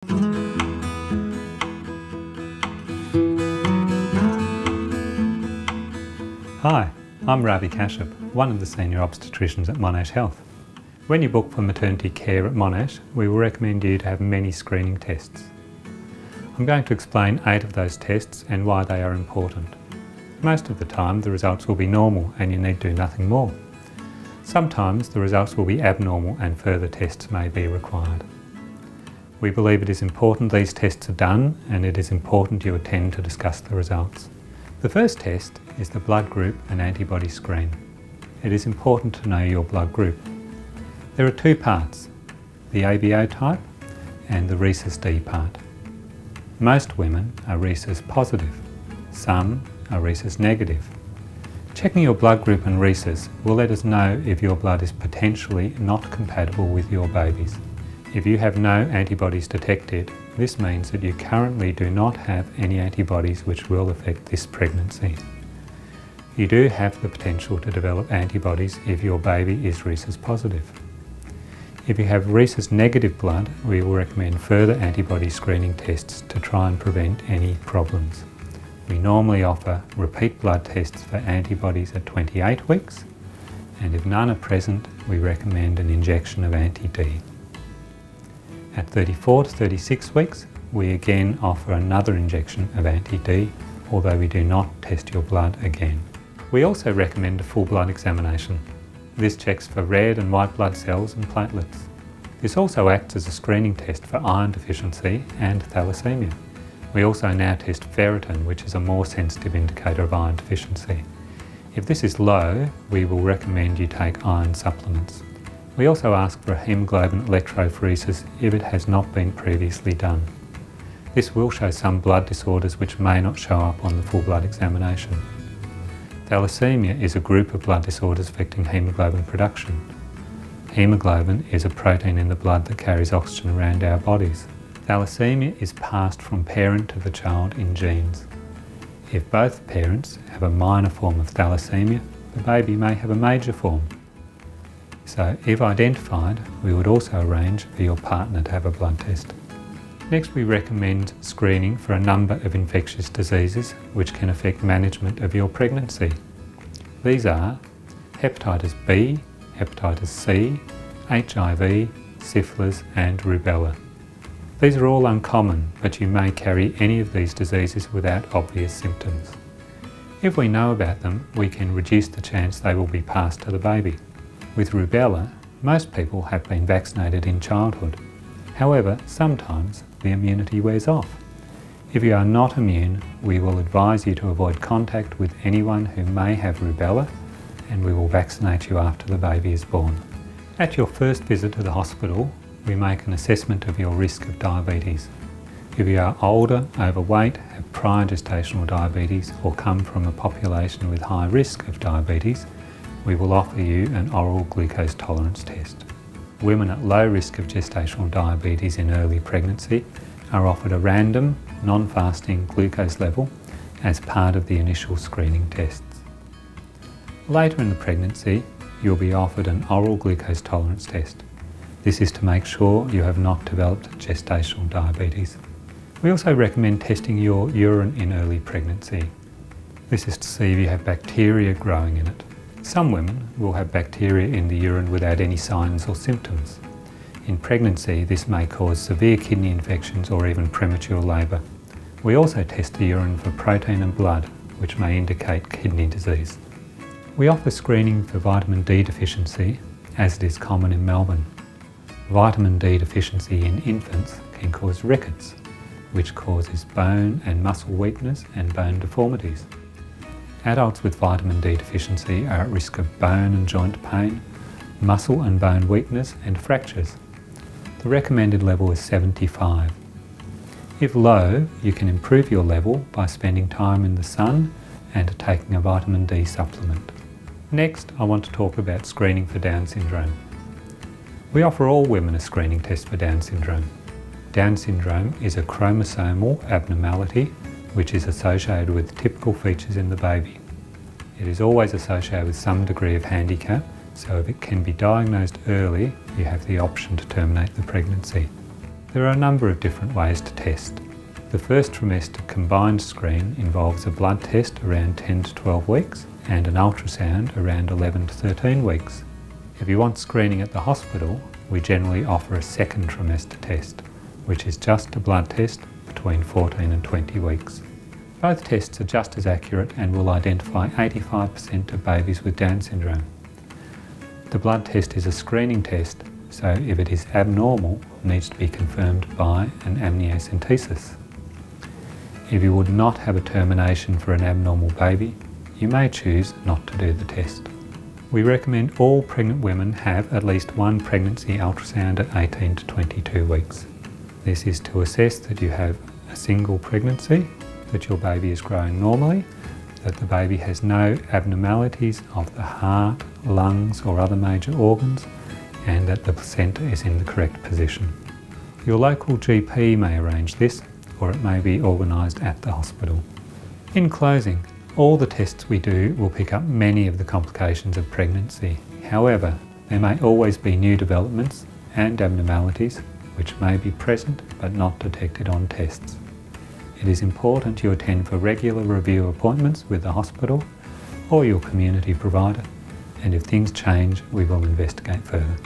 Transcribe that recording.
Hi, I'm Ravi Kashyap, one of the senior obstetricians at Monash Health. When you book for maternity care at Monash, we will recommend you to have many screening tests. I'm going to explain 8 of those tests and why they are important. Most of the time the results will be normal and you need do nothing more. Sometimes the results will be abnormal and further tests may be required. We believe it is important these tests are done and it is important you attend to discuss the results. The first test is the blood group and antibody screen. It is important to know your blood group. There are 2 parts, the ABO type and the rhesus D part. Most women are rhesus positive, some are rhesus negative. Checking your blood group and rhesus will let us know if your blood is potentially not compatible with your baby's. If you have no antibodies detected, this means that you currently do not have any antibodies which will affect this pregnancy. You do have the potential to develop antibodies if your baby is rhesus positive. If you have rhesus negative blood, we will recommend further antibody screening tests to try and prevent any problems. We normally offer repeat blood tests for antibodies at 28 weeks, and if none are present, we recommend an injection of anti-D. At 34 to 36 weeks, we again offer another injection of anti-D, although we do not test your blood again. We also recommend a full blood examination. This checks for red and white blood cells and platelets. This also acts as a screening test for iron deficiency and thalassemia. We also now test ferritin, which is a more sensitive indicator of iron deficiency. If this is low, we will recommend you take iron supplements. We also ask for a hemoglobin electrophoresis if it has not been previously done. This will show some blood disorders which may not show up on the full blood examination. Thalassemia is a group of blood disorders affecting hemoglobin production. Hemoglobin is a protein in the blood that carries oxygen around our bodies. Thalassemia is passed from parent to the child in genes. If both parents have a minor form of thalassemia, the baby may have a major form. So, if identified, we would also arrange for your partner to have a blood test. Next, we recommend screening for a number of infectious diseases which can affect management of your pregnancy. These are hepatitis B, hepatitis C, HIV, syphilis and rubella. These are all uncommon, but you may carry any of these diseases without obvious symptoms. If we know about them, we can reduce the chance they will be passed to the baby. With rubella, most people have been vaccinated in childhood. However, sometimes the immunity wears off. If you are not immune, we will advise you to avoid contact with anyone who may have rubella, and we will vaccinate you after the baby is born. At your first visit to the hospital, we make an assessment of your risk of diabetes. If you are older, overweight, have prior gestational diabetes, or come from a population with high risk of diabetes, we will offer you an oral glucose tolerance test. Women at low risk of gestational diabetes in early pregnancy are offered a random, non-fasting glucose level as part of the initial screening tests. Later in the pregnancy, you'll be offered an oral glucose tolerance test. This is to make sure you have not developed gestational diabetes. We also recommend testing your urine in early pregnancy. This is to see if you have bacteria growing in it. Some women will have bacteria in the urine without any signs or symptoms. In pregnancy, this may cause severe kidney infections or even premature labour. We also test the urine for protein and blood, which may indicate kidney disease. We offer screening for vitamin D deficiency, as it is common in Melbourne. Vitamin D deficiency in infants can cause rickets, which causes bone and muscle weakness and bone deformities. Adults with vitamin D deficiency are at risk of bone and joint pain, muscle and bone weakness and fractures. The recommended level is 75. If low, you can improve your level by spending time in the sun and taking a vitamin D supplement. Next, I want to talk about screening for Down syndrome. We offer all women a screening test for Down syndrome. Down syndrome is a chromosomal abnormality which is associated with typical features in the baby. It is always associated with some degree of handicap, so if it can be diagnosed early, you have the option to terminate the pregnancy. There are a number of different ways to test. The first trimester combined screen involves a blood test around 10 to 12 weeks and an ultrasound around 11 to 13 weeks. If you want screening at the hospital, we generally offer a second trimester test, which is just a blood test between 14 and 20 weeks. Both tests are just as accurate and will identify 85% of babies with Down syndrome. The blood test is a screening test, so if it is abnormal, it needs to be confirmed by an amniocentesis. If you would not have a termination for an abnormal baby, you may choose not to do the test. We recommend all pregnant women have at least one pregnancy ultrasound at 18 to 22 weeks. This is to assess that you have a single pregnancy, that your baby is growing normally, that the baby has no abnormalities of the heart, lungs or other major organs, and that the placenta is in the correct position. Your local GP may arrange this, or it may be organised at the hospital. In closing, all the tests we do will pick up many of the complications of pregnancy. However, there may always be new developments and abnormalities which may be present but not detected on tests. It is important you attend for regular review appointments with the hospital or your community provider, and if things change, we will investigate further.